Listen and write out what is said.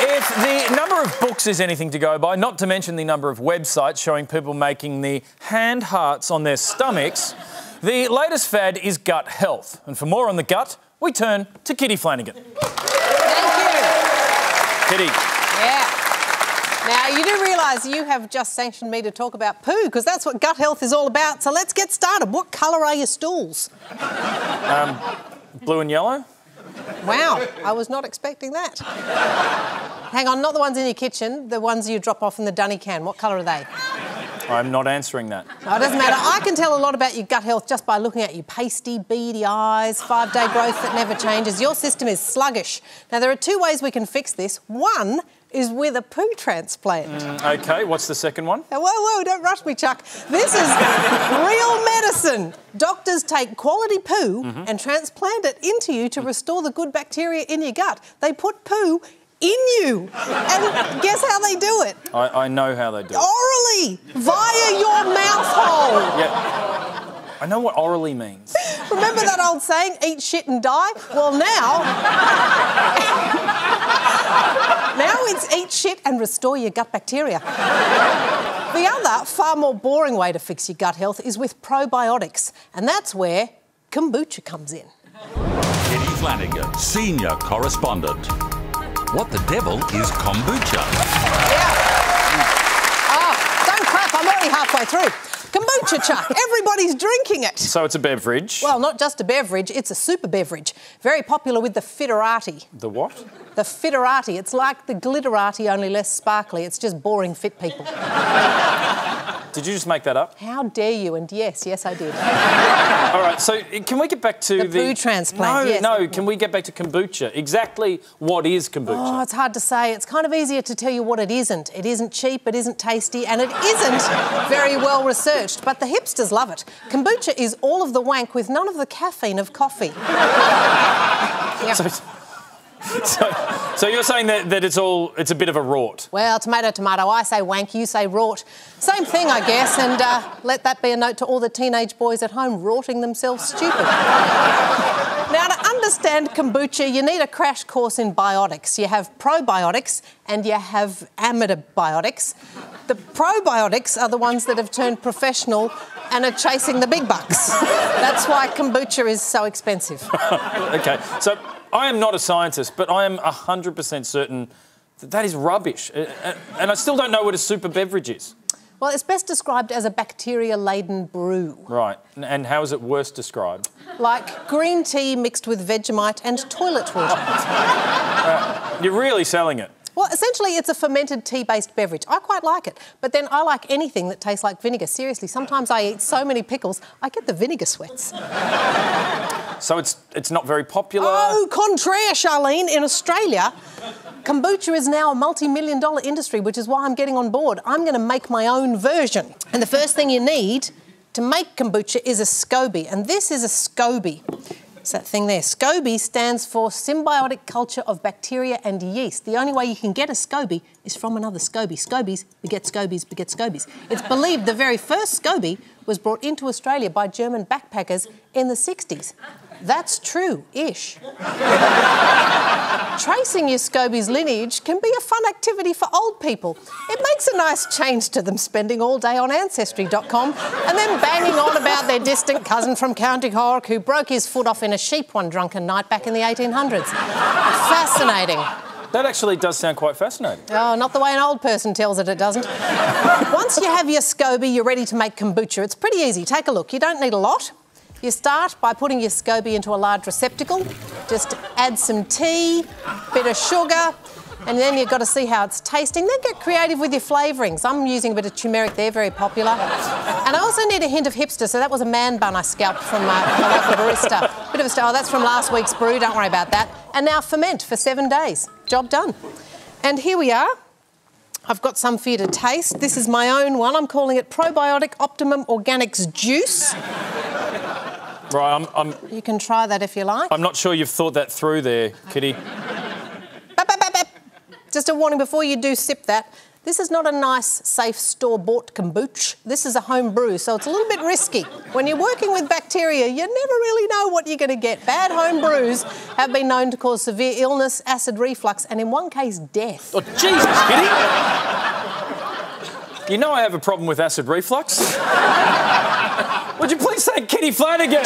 If the number of books is anything to go by, not to mention the number of websites showing people making the hand hearts on their stomachs, the latest fad is gut health. And for more on the gut, we turn to Kitty Flanagan. Thank you. Kitty. Yeah. Now, you do realise you have just sanctioned me to talk about poo, because that's what gut health is all about. So let's get started. What colour are your stools? Blue and yellow? Wow, I was not expecting that. Hang on, not the ones in your kitchen, the ones you drop off in the dunny can. What colour are they? I'm not answering that. Oh, it doesn't matter. I can tell a lot about your gut health just by looking at your pasty, beady eyes, 5-day growth that never changes. Your system is sluggish. Now, there are two ways we can fix this. One is with a poo transplant. OK, what's the second one? Whoa, don't rush me, Chuck. This is real medicine. Doctors take quality poo and transplant it into you to restore the good bacteria in your gut. They put poo in you. And guess how they do it? I know how they do it. Orally, via your mouth hole. Yeah. I know what orally means. Remember that old saying, eat shit and die? Well, now it's eat shit and restore your gut bacteria. The other, far more boring way to fix your gut health is with probiotics, and that's where kombucha comes in. Kitty Flanagan, senior correspondent. What the devil is kombucha? Yeah. Oh, don't crap, I'm already halfway through. Kombucha, Chuck. Everybody's drinking it. So it's a beverage? Well, not just a beverage, it's a super beverage. Very popular with the fitterati. The what? The fitterati. It's like the glitterati, only less sparkly. It's just boring fit people. Did you just make that up? How dare you? And yes, I did. All right, so can we get back to the poo transplant? No, yes. no, can we get back to kombucha? Exactly what is kombucha? Oh, it's hard to say. It's kind of easier to tell you what it isn't. It isn't cheap, it isn't tasty, and it isn't very well researched, but the hipsters love it. Kombucha is all of the wank with none of the caffeine of coffee. Yeah. So you're saying that it's a bit of a rort? Well, tomato, tomato. I say wank, you say rort. Same thing, I guess, and let that be a note to all the teenage boys at home rorting themselves stupid. Now, to understand kombucha, you need a crash course in biotics. You have probiotics and you have amidobiotics. The probiotics are the ones that have turned professional and are chasing the big bucks. That's why kombucha is so expensive. OK, so I am not a scientist, but I am 100% certain that is rubbish. And I still don't know what a super beverage is. Well, it's best described as a bacteria-laden brew. Right. And how is it worse described? Like green tea mixed with Vegemite and toilet water. You're really selling it. Well, essentially, it's a fermented tea-based beverage. I quite like it, but then I like anything that tastes like vinegar. Seriously, sometimes I eat so many pickles, I get the vinegar sweats. So it's not very popular? Oh, contraire, Charlene. In Australia, kombucha is now a multi-million-dollar industry, which is why I'm getting on board. I'm going to make my own version. And the first thing you need to make kombucha is a SCOBY, and this is a SCOBY. It's that thing there. SCOBY stands for Symbiotic Culture of Bacteria and Yeast. The only way you can get a SCOBY is from another SCOBY. SCOBYs beget SCOBYs beget SCOBYs. It's believed the very first SCOBY was brought into Australia by German backpackers in the 60s. That's true-ish. Tracing your SCOBY's lineage can be a fun activity for old people. It makes a nice change to them spending all day on Ancestry.com and then banging on about their distant cousin from County Cork who broke his foot off in a sheep one drunken night back in the 1800s. Fascinating. That actually does sound quite fascinating. Oh, not the way an old person tells it, it doesn't. Once you have your SCOBY, you're ready to make kombucha. It's pretty easy. Take a look. You don't need a lot. You start by putting your SCOBY into a large receptacle. Just add some tea, bit of sugar, and then you've got to see how it's tasting. Then get creative with your flavourings. I'm using a bit of turmeric there, very popular. And I also need a hint of hipster, so that was a man bun I scalped from a local barista. Bit of a style. That's from last week's brew, don't worry about that. And now ferment for 7 days. Job done. And here we are. I've got some for you to taste. This is my own one. I'm calling it Probiotic Optimum Organics Juice. Right, You can try that if you like. I'm not sure you've thought that through there, Kitty. Just a warning before you do sip that, This is not a nice, safe, store-bought kombucha. This is a home brew, so it's a little bit risky. When you're working with bacteria, you never really know what you're going to get. Bad home brews have been known to cause severe illness, acid reflux, and in one case, death. Oh, Jesus, Kitty! You know I have a problem with acid reflux. Would you please thank Kitty Flanagan?